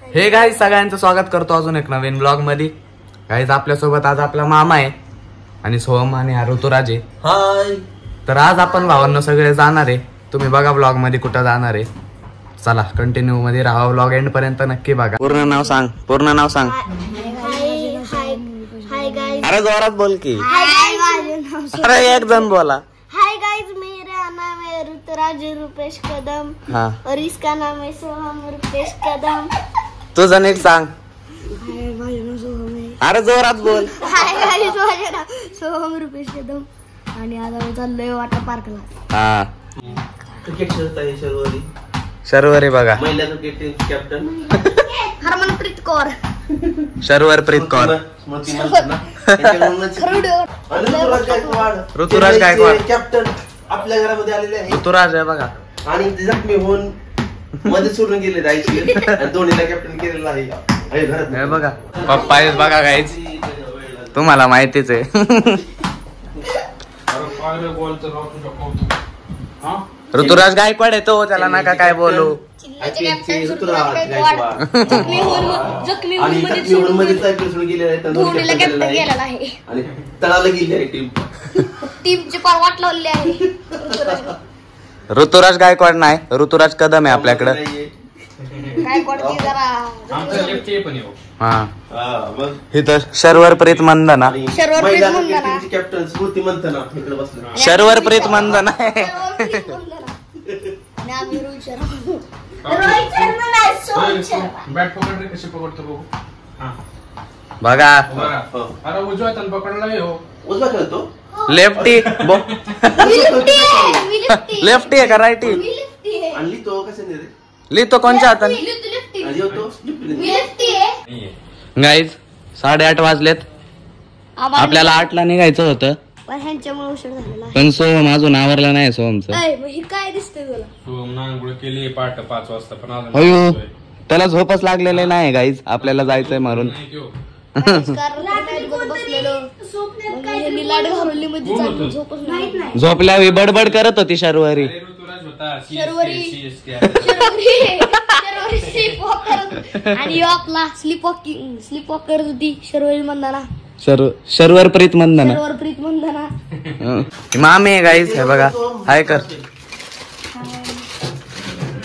हे गाईज सगळ्यांचं स्वागत करतो अजून एक नवीन ब्लॉग मध्ये। गाईज आपल्यासोबत आज आपला मामा आहे आणि सोहम आणि ऋतुराज आहे। हाय। तर आज आपण भावांना सगळे जाणार आहे, तुम्ही बघा ब्लॉग मध्ये कुठं जाणार आहे। चला कंटिन्यू मध्ये राहा, ब्लॉग एंड पर्यंत नक्की बघा। पूर्ण नाव सांग, पूर्ण नाव सांग। अरे जोरात बोल की। अरे एक जण बोला। हाय गाइस, मेरा नाम है ऋतुराज रुपेश कदम। हाँ। और इसका नाम है सोहम रुपेश कदम। तुझं नीट सांग। हाय माझे नाव सोहम आहे। अरे जोरात बोल। हाय गाइस, माझे नाव सोहम रुपेश कदम आणि आज आम्ही चाललोय वॉटर पार्कला। हा क्रिकेट खेळत आहे शर्वरी। शर्वरी बघा, महिला cricket team captain Harmanpreet Kaur. Sharvarpreet Kaur. Smriti Mandhana त्यांच्याकडूनच ऋतुराज गायकवाड। ऋतुराज गायकवाड कॅप्टन आपल्या घरामध्ये आलेले आहे ऋतुराज आहे बघा। आणि ते जखमी होऊन मध्ये सोडून गेले जायचे आणि धोनीला कॅप्टन केलेला आहे घरात। हे बघा पप्पा आहेत बघा गाईज, तुम्हाला माहितीच आहे। ऋतुराज गायकवाड आहे तो, त्याला नका काय बोलू। ऋतुराज गायकवाड आणि जखमी होऊन मध्ये सायकल सोडून गेलेला आहे, धोनीला कॅप्टन केलेला आहे आणि तळाला गेली आहे टीम। टीमची पार वाट लावली आहे। ऋतुराज गायकवाड नाही, ऋतुराज कदम आहे आपल्याकडे। गायकवाड की जरा हा इथं शर्वरप्रीत मंदना, शर्वरप्रीत मंदना कॅप्टन स्मृती मंथना इकडे बसले। शर्वरप्रीत मंदना आणि आम्ही रोहित शर्मा। रोहित शर्मा नाही, सोहम शर्मा। बॅट पकडले कशी पकडतो बघू। बघा अरे उजव्या हाताने पकडला हो। उजवा खेळतो लेफ्टी लेफ्टी आहे का राईटी? आणि तो कसे नाही रे लिहितो कोणच्या हाताने? आणि तो गाईज 8:30 वाजलेत, आपल्याला 8ला निघायचं होतं पण ह्यांच्यामुळे उशीर झालेला आहे। पण सोहम अजून आवरला नाही। सोहमचं हे काय दिसतंय तुला? तू नांगुळ केली पहाटे 5 वाजता पण अजून अयो त्याला झोपच लागलेले नाही गाईज, आपल्याला जायचंय मारून। नाही की हो. झोपल्यावी बडबड करत होती शर्वरी। अरे ऋतुराज होता शर्वरी स्लीप वॉक करत आणि आपला स्लीप वॉक करत होती शर्वरी मंदाना, शर्वरप्रीत मंदना, शर्वरप्रीत मंदाना। मामी आहे गाईज, हे बघा हाय कर।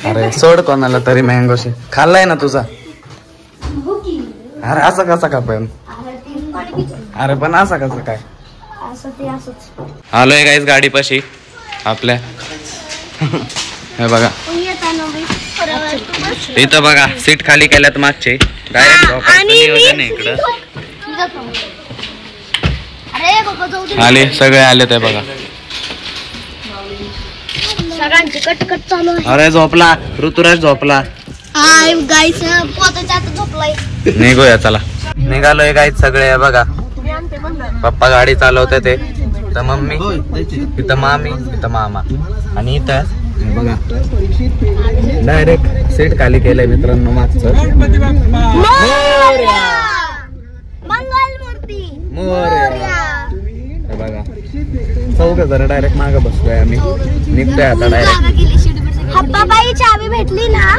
अरे सोड कोणाला तरी मँगो शेक खाल्लाय ना तुझा? अरे असं कसं का पण? अरे पण असं कसं काय? आलोय गाईज गाडी पाशी आपल्या। हे बघा इथं बघा सीट खाली केल्यात मागचे, डायरेक्ट नियोजन आहे इकडं। आले सगळे आले ते बघा, सगळ्यांची कटकट चालू आहे। अरे झोपला ऋतुराज, झोपला। हाय गाईस, पोताच्या आता झोपलाय। निघूया चला, निघालोय गाईज सगळे। हे बघा पप्पा गाडी चालवते ते, इथं मम्मी, इथं मामी, इथं मामा आणि इथं बघा डायरेक्ट सीट खाली केलंय मित्रांनो मागचं। हे बघा चौघ जण डायरेक्ट मागे बसलोय आम्ही, निघतोय आता डायरेक्ट। हप्पाबाई चावी भेटली ना?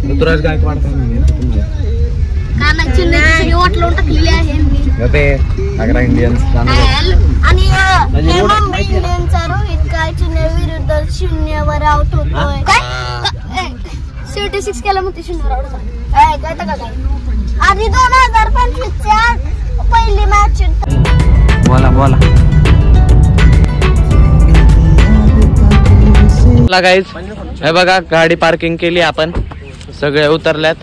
ऋतुराज गायकवाड कानाची नळी वाटलून टाकलेली आहे आग्रा इंडियन्स आणि हे मुंबई इंडियन्सचा रोहित काय विरुद्ध 0वर आउट होतोय। काय 76 केला मग 0वर आउट झाला काय काय आणि 2025 च्या पहिली मॅच। बोला बोला गाईज, हे बघा गाडी पार्किंग केली आपण, सगळे उतरल्यात।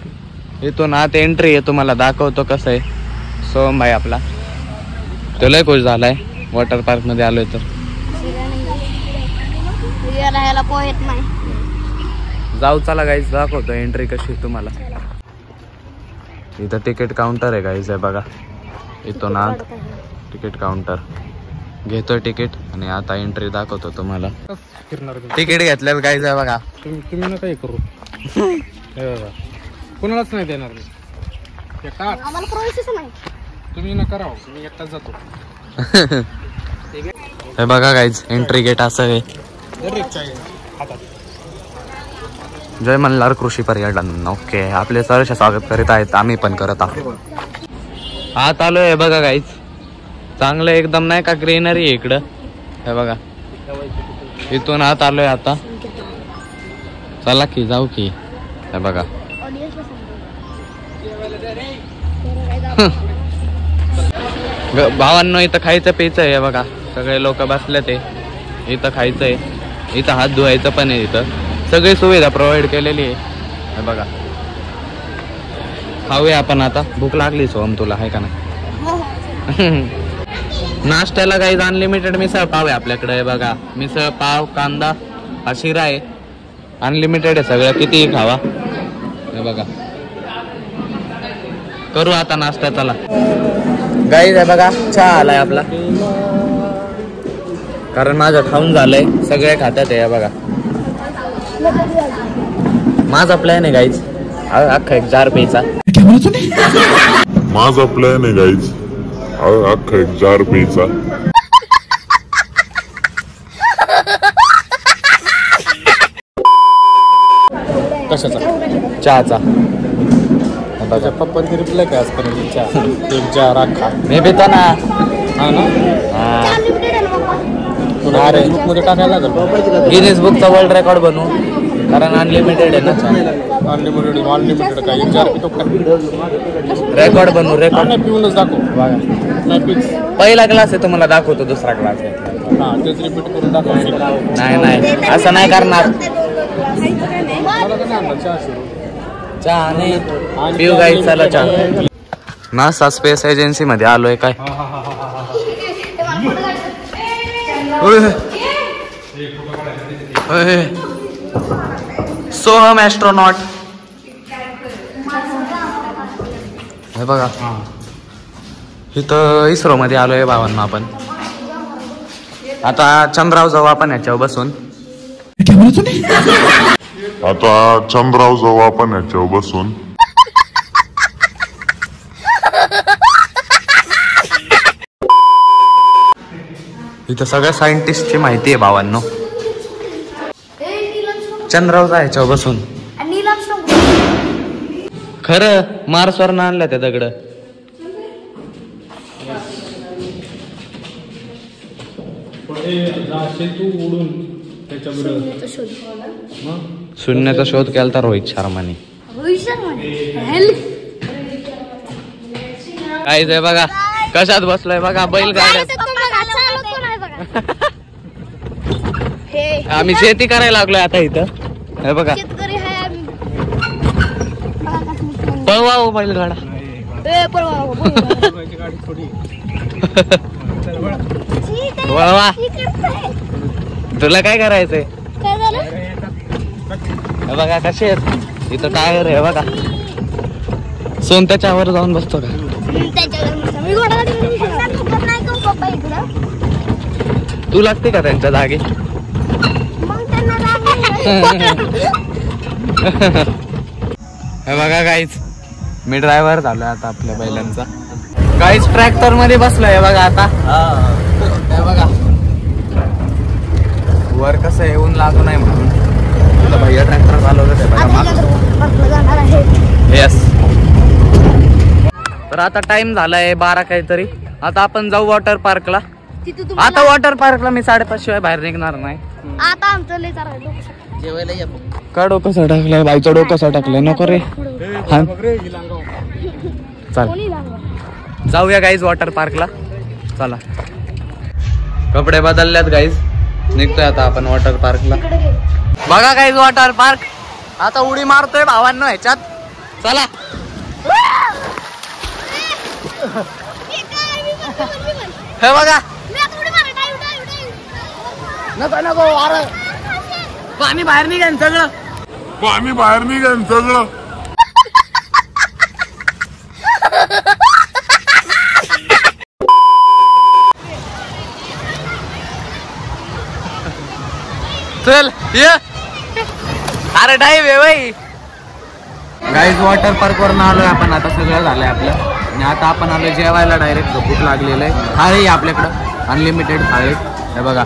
इथून आत एंट्री आहे, तुम्हाला दाखवतो कसं आहे। सोहम भाई आपला तो लय खुश झालाय वॉटर पार्क मध्ये आलोय तर। जाऊ चला गाईज, दाखवतो एंट्री कशी तुम्हाला। इथं तिकीट काउंटर आहे गाईज, आहे बघा इथून आत तिकीट काउंटर, घेतोय तिकीट आणि आता एंट्री दाखवतो तुम्हाला। तिकीट घेतल्यात गाईज, आहे बघा। तुम्ही नका हे करू, कोणालाच नाही देणार मी, आम्हाला प्रवेशच नाही। तुम्ही नका राहू, मी एकटाच जातो। हे बघा गाईज एंट्री गेट असं आहे। जय मल्हार कृषी पर्यटन. ओके, आपले सहर्ष स्वागत करीत आहेत, आम्ही पण करत आहोत. आत आलोय बघा गाईज, चांगलं एकदम नाही का ग्रीनरी आहे इकडं. हे बघा, इथून आत आलोय आता. चला की जाऊ की. हे बघा भावांनो, इथं खायचं प्यायचं आहे. बघा सगळे लोक बसले ते इथं खायचंय, इथं हात धुवायचं पण आहे. इथं सगळी सुविधा प्रोव्हाइड केलेली आहे. हे बघा, खाऊया आपण आता. भूक लागली सोहम तुला, आहे का नाही? नाश्त्याला काही अनलिमिटेड मिसळ पाव आहे आपल्याकडे. हे बघा, मिसळ पाव, कांदा, हा शिरा आहे. अनलिमिटेड आहे सगळं, कितीही खावा. हे बघा, करू आता नाश्ता. चला गाईज, आहे बघा चहा आलाय आपला, कारण माझं खाऊन झालंय. सगळे खातात हे बघा. माझा प्लॅन आहे गाईज अख्खा एक जार प्यायचा. माझा प्लॅन आहे गाईज अख्खा एक जार प्यायचा. कशाचा? चहाचा. माझ्या पप्पांनी रिप्लाय काय आजपर्यंत? एक जार अख्खा मी पितो ना. हा ना. तुला बुक मध्ये टाकायला लागेल. गिनीज बुकचा वर्ल्ड रेकॉर्ड बनवू, कारण अनलिमिटेड आहे ना. अनलिमिटेड काय एक जार पितो का? रेकॉर्ड बनवू, रेकॉर्ड. नाही पिऊनच दाखव. नाही पिक्स. पहिला क्लास आहे, तुम्हाला दाखवतो दुसरा क्लास आहे. हा, तेच रिपीट करून दाखव. नाही नाही, असं नाही करणार. मला कसं आणलं चहा सुरू? चहा नाही पिऊ गाई. चला चहा. नासा स्पेस एजन्सी मध्ये आलोय काय. सोहम ॲस्ट्रोनॉट. हे बघा, इथं इस्रो मध्ये आलोय भावांना आपण. आता चंद्राव जाऊ आपण याच्यावर बसून. आता चंद्राव जाऊ आपण याच्यावर बसून. इथं सगळ्या सायंटिस्टची माहिती आहे भावांनो. चंद्राव जायच्यावर बसून. खरं मार्सवर आणलं त्या दगड. उडून शून्याचा शोध केला तर रोहित शर्माने. काहीच आहे बघा, कशात बसलोय बघा, बैलगाड्यात. आम्ही शेती करायला लागलोय आता इथं. हे बघा, पळवा हो बैलगाडा. वळवा, तुला काय करायचंय? हे बघा कसे आहेत इथं टायर आहे बघा. सोन त्याच्यावर जाऊन बसतो का? तू लागते का त्यांच्या जागी? हे बघा गाईज, मी ड्रायव्हर झालोय आता आपल्या बैलांचा. गाईज ट्रॅक्टर मध्ये बसलोय बघा आता. हे बघा वर कसं येऊन लागू नाही म्हणून भैया ट्रॅक्टर चालवलं ते बघा. येस, तर आता टाइम झालाय 12 काहीतरी. आता आपण जाऊ वॉटर पार्कला. आता वॉटर पार्कला मी 5:30 शिवाय बाहेर निघणार नाही. आता आमचं लय जेवायला या. का डोकं सटकलंय बाईचं, डोकं सटकलंय. नको रे. चल जाऊया गाईज वॉटर पार्कला. चला, कपडे बदलल्यात गाईज, निघतोय आता आपण वॉटर पार्कला. बघा गाईज वॉटर पार्क. आता उडी मारतोय भावांनो ह्याच्यात. चला. हे बघा, नको नको, अरे पाणी बाहेर निघेन सगळं. पाणी बाहेर निघेन सगळं. चल ये. अरे डाईव्ह आहे बाई. गाईज वॉटर पार्क वरून आलोय आपण आता. सगळं झालंय आपलं आणि आता आपण आलोय जेवायला. डायरेक्ट भूक लागलेलं आहे. थाळी आपल्याकडं अनलिमिटेड थाळी. हे बघा,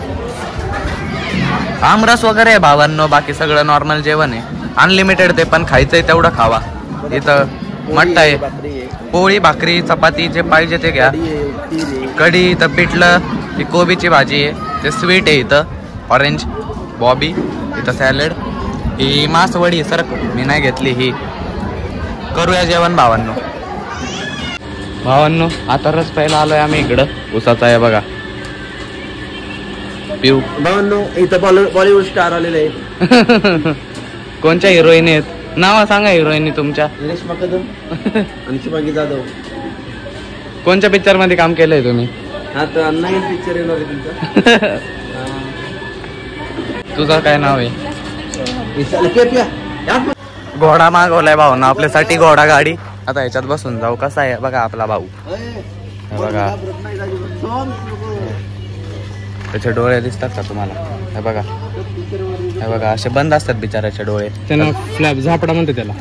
आमरस वगैरे आहे भावांनो, बाकी सगळं नॉर्मल जेवण आहे. अनलिमिटेड ते पण खायचंय तेवढं खावा. इथं मट्टा आहे, पोळी भाकरी चपाती जे पाहिजे ते घ्या. कढी इथं पिठलं, ही कोबीची भाजी आहे, ते स्वीट आहे इथं ऑरेंज बॉबी, इथं सॅलड, ही मासवडी सर मी नाही घेतली ही. करूया जेवण भावांनो. आता रस प्यायला आलोय आम्ही इकडं. उसाचा आहे बघा, पिऊ. भावांनो इथं बॉलिवूड स्टार आलेले आहेत. कोणत्या हिरोईन आहेत? नाव सांगा हिरोईनी तुमच्या. रेश्मा कदम आणि शुभांगी जाधव. कोणत्या पिक्चर मध्ये काम केलंय तुम्ही? आता नवीन पिक्चर येणार आहे तुमचा. तुझं काय नाव आहे? या. घोडा मागवलाय भाऊना आपल्यासाठी, घोडा गाडी. आता ह्याच्यात बसून जाऊ. कसा आहे बघा आपला भाऊ, हे बघा त्याचे डोळे दिसतात का तुम्हाला? हे बघा, हे बघा असे बंद असतात बिचाराचे डोळे. त्यांना फ्लॅप झापडा म्हणते त्याला.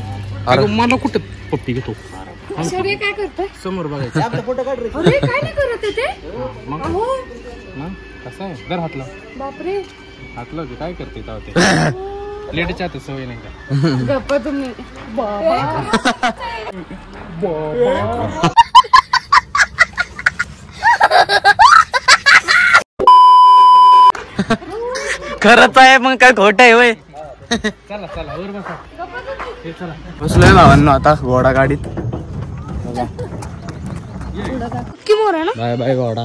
अरे मला कुठं पप्पी घेतो काय करतोय? समोर बघायचं. फोटो काढ रे. अरे काय नाही करत आहे ते. अहो कसं आहे जर हातला बापरे, हातलं की काय करते तेव्हा ते लेडीच्या हातात सवय नाही का? गप्पा तुम्ही. बाबा खरंच आहे मग काय खोट आहे वय? चला चला वर बसा. हे चला बसलोय भावांनो आता घोडा गाडीत. की मोर आहे ना. बाय बाय घोडा.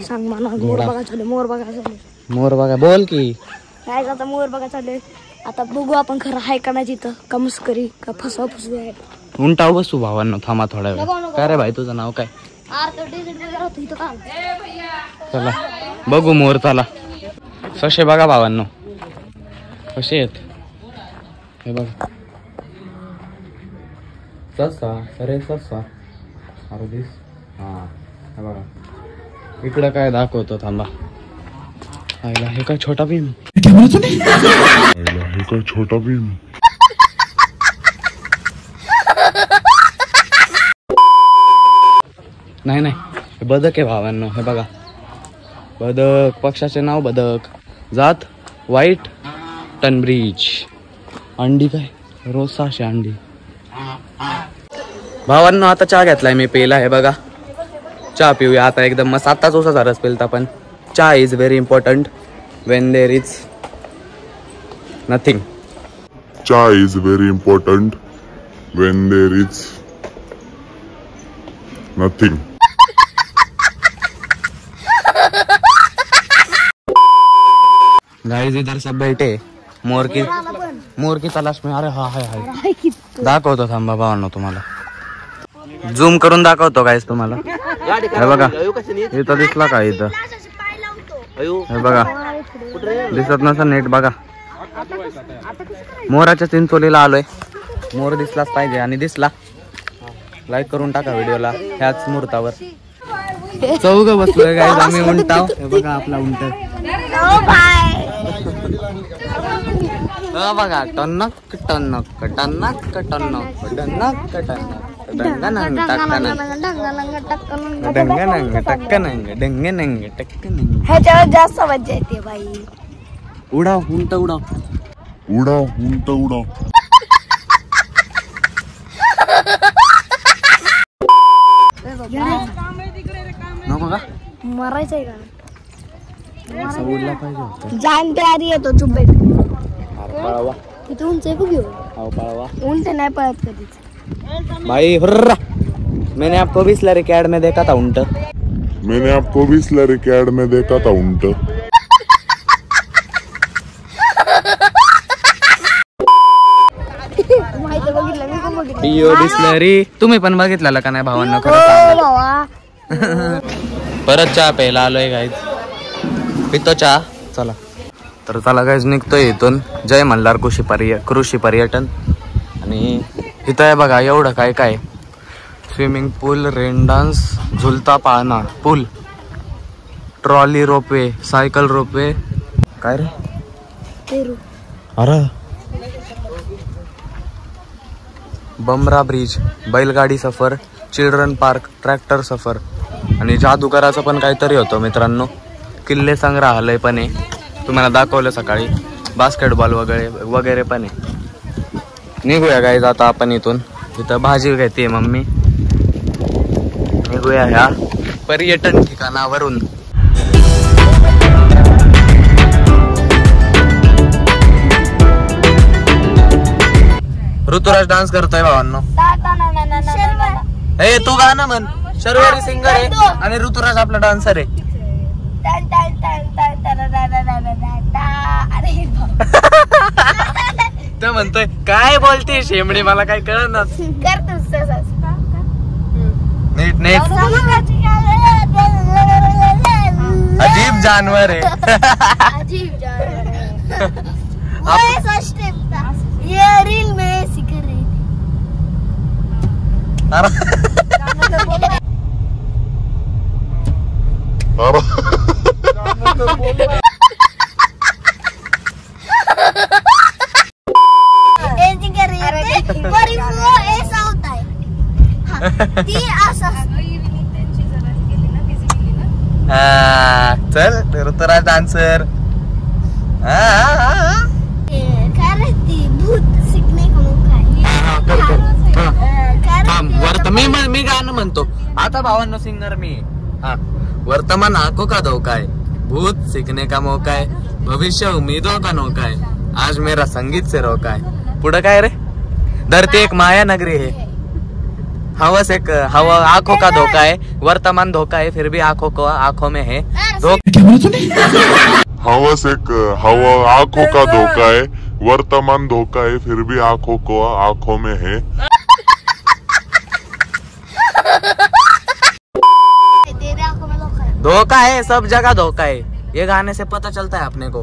सांग मला, मोर बघा चालू, मोर बघा चालू. मोर बघा, बोल की. काय आता मोर बघा चालू. आता बघू आपण खरं हाय का नाही तिथं, का मुस्करी का फसवा फसवी आहे. उंटाव बसू भावांनो, थांबा थोडा वेळ. काय रे भाई तुझं नाव काय? चला बघू मोर. चला सशे बघा भावांनो कसे आहेत. हे बघा ससा, अरे ससा, अरे दिस. हा हे बघा इकडं काय दाखवतो, थांबा. आईला हे काय छोटा भीम. हे काय छोटा भीम. नाही नाही हे बदक आहे भावांनो. हे बघा बदक, पक्षाचे नाव बदक, जात व्हाईट टनब्रिज. अंडी काय रोसाशे अंडी. भावांनो आता चहा घेतलाय मी प्यायला. हे बघा चहा पिऊया आता एकदम मस्त. आताच उसाचा रस पेलता, पण चहा is very important when there is nothing. Chai is very important when there is nothing. Guys इधर सब बैठे मोर की तलाश में. अरे हा हाय दाखवतो थांबा भावांनो तुम्हाला. झूम करून दाखवतो गाइस तुम्हाला. हे बघा इथं दिसला का? इथं हे बघा दिसत नसेल नीट बघा. मोराच्या चिंचोलीला आलोय. मोर दिसलाच पाहिजे आणि दिसला. लाईक करून टाका व्हिडिओला. ह्याच मुहूर्तावर चौघ बसलोय गाइस आम्ही उंटाव. हे बघा आपला उंट. बघा टनक टनक टनक टनक टनक टनक डंगनंग टक्कनंग डंगनंग टक्कनंग डंगनंग टक्कनंग. ह्याच्यावर जास्त मजा येते बाई. उडाव उंट उडाव. उडाव उंट उडाव. नको का? मरायचंय का? असं उडला पाहिजे होतं. जान प्यारी येतो चुब्बे. पळवा. किती उंच आहे बघ. आओ पळवा. उंट नाही पळत कधीच. भाई हुर्रा. मैंने आपको बिस्लरी कैड में देखा था उंट. मैंने आपको बिस्लरी कैड में देखा था उंट. माहिती बघितलं मी पण बघितलं. पिओ बिस्लरी. तुम्ही पण बघितलेला का नाही भावांना? खरं हो सांगा. बाबा. परत चहा प्यायला आलोय गाईज. पितो चहा. चला तर चला गाईज निघतोय इथून. जय मल्हार कृषी पर्यटन. आणि इथं आहे बघा एवढं काय काय. स्विमिंग पूल, रेन डान्स, झुलता पाळणा पूल, ट्रॉली रोपवे, सायकल रोपवे. काय रे? पेरू. अरे बमरा ब्रिज, बैलगाडी सफर, चिल्ड्रन पार्क, ट्रॅक्टर सफर आणि जादूगराचं पण काहीतरी होतं मित्रांनो. किल्ले संग्रहालय पण आहे, तुम्हाला दाखवलं सकाळी. बास्केटबॉल वगैरे पण आहे. निघूया गाईज आता आपण इथून. इथं भाजी घेते मम्मी. निघूया ह्या पर्यटन ठिकाणावरून. ऋतुराज डान्स करतोय भावांनो. ए तू गाणं म्हण. शर्वरी सिंगर आहे आणि ऋतुराज आपला डान्सर आहे. तो म्हणतोय काय बोलते शेमडी मला काय कळणार. नीट नीट. अजीब जानवर है. अजीब जानवर है. वो ऐसा स्टेप था ये रील में सीख रही थी. पर वो ऐसा होता है. ती असं चल ऋतुराज डान्सर. काय रहती भूत सीखने का मौका है. मी गाणं म्हणतो आता. भावांनो सिंगर मी. वर्तमान आंखों का धोखा है, भूत सीखने का मौका है, भविष्य उम्मीदों का नौका है, आज मेरा संगीत से रोका है. पुढं काय रे. धरती एक माया नगरी है, हवा आंखों का धोखा है, वर्तमान धोखा है फिर भी आंखों में है. हवा आंखों का धोखा है, वर्तमान धोखा है फिर भी आंखों में है. धोखा है सब जगह धोखा है. ये गाने से पता चलता है अपने को.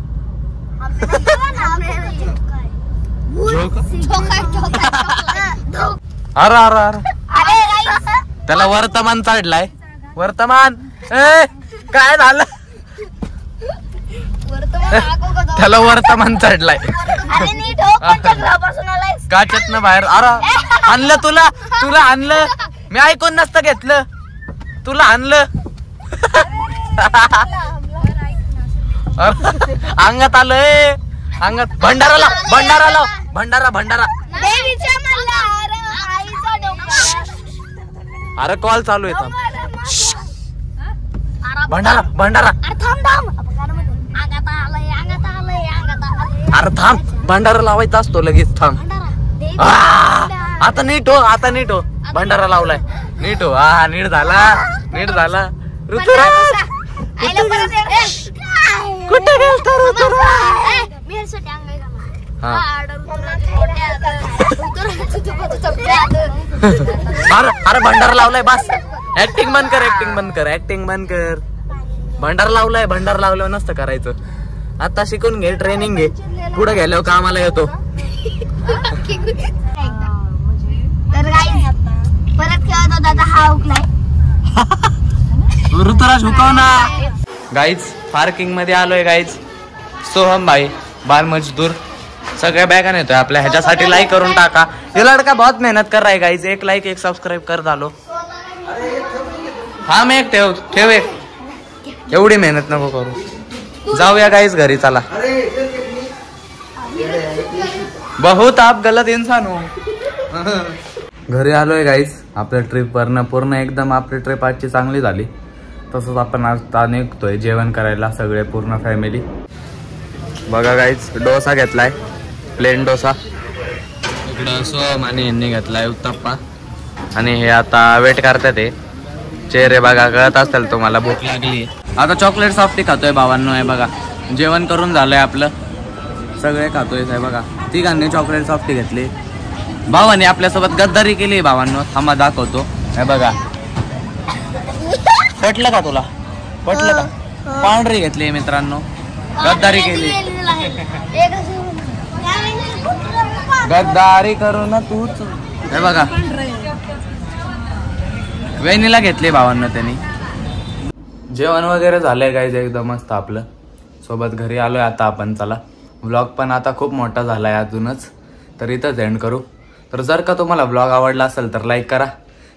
अरे अरे अरे त्याला वर्तमान चढलाय. वर्तमान काय झालं. त्याला वर्तमान चढलाय. काचेतनं बाहेर. अरे आणलं तुला आणलं. मी ऐकून नसतं घेतलं. तुला आणलं. अंगात आलंय. अंगात भंडारा. अरे कॉल चालू आहे. भंडारा. अरे थांब. भंडारा लावायचा असतो लगेच. थांब. आता नीट हो. भंडारा लावलाय. नीट हो. नीट झाला. ऋतुराज कुठे गेलता ऋतुराज. अरे भंडारा लावलाय. बस ऍक्टिंग बंद कर. भंडारा लावल्यावर नसतं करायचं. आता शिकून घे. ट्रेनिंग घे. पुढे गेल्यावर कामाला येतो. परत खेळत होता तर हा हुकलाय. ऋतुराज हुकव ना. गाईज पार्किंग मध्ये आलोय गाईज. सोहम भाई बाल मजदूर सगळ्या बॅगा नेतोय आपल्या. ह्याच्यासाठी लाईक करून टाका. ये लड़का बहुत मेहनत कर रहा है गाईज. एक लाईक एक सबस्क्राईब कर झालो. हा मी एक ठेव एक. एवढी मेहनत नको करू. जाऊया गाईज घरी. चला. बहुत आप गलत इंसान हो. घरी आलोय गाईज आपल्या ट्रिप वरनं. पूर्ण एकदम आपली ट्रिप आजची चांगली झाली. तसंच आपण आता निघतोय जेवण करायला सगळे पूर्ण फॅमिली. बघा गाईज डोसा घेतलाय. प्लेन डोसा. इकडं सोम आणि यांनी घेतलाय उत्तप्पा. आणि हे आता वेट करतात. हे चेहरे बघा कळत असेल तुम्हाला. भूक लागली. आता चॉकलेट सॉफ्टी खातोय भावांनो. आहे बघा जेवण करून झालंय आपलं. सगळे खातोय. आहे बघा तिघांनी चॉकलेट सॉफ्टी घेतली. भावाने आपल्यासोबत गद्दारी केली भावांनो. थांबा दाखवतो. हे बघा पटलं का तुला. पांढरी घेतली मित्रांनो. गद्दारी केली. गद्दारी करू ना तूच. हे बघा वहिनीला घेतली भावांना त्यांनी. जेवण वगैरे झालंय गाईज एकदम मस्त आपलं. सोबत घरी आलोय आता आपण. चला व्लॉग पण आता खूप मोठा झालाय अजूनच. तर इथंच एंड करू. तर जर का तुम्हाला व्लॉग आवडला असेल तर लाईक करा.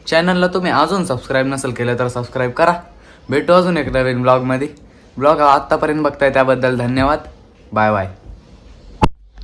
चॅनलला तुम्ही अजून सबस्क्राईब नसेल केलं तर सबस्क्राईब करा. भेटू अजून एक नवीन ब्लॉगमध्ये. ब्लॉग आत्तापर्यंत बघताय त्याबद्दल धन्यवाद. Bye bye.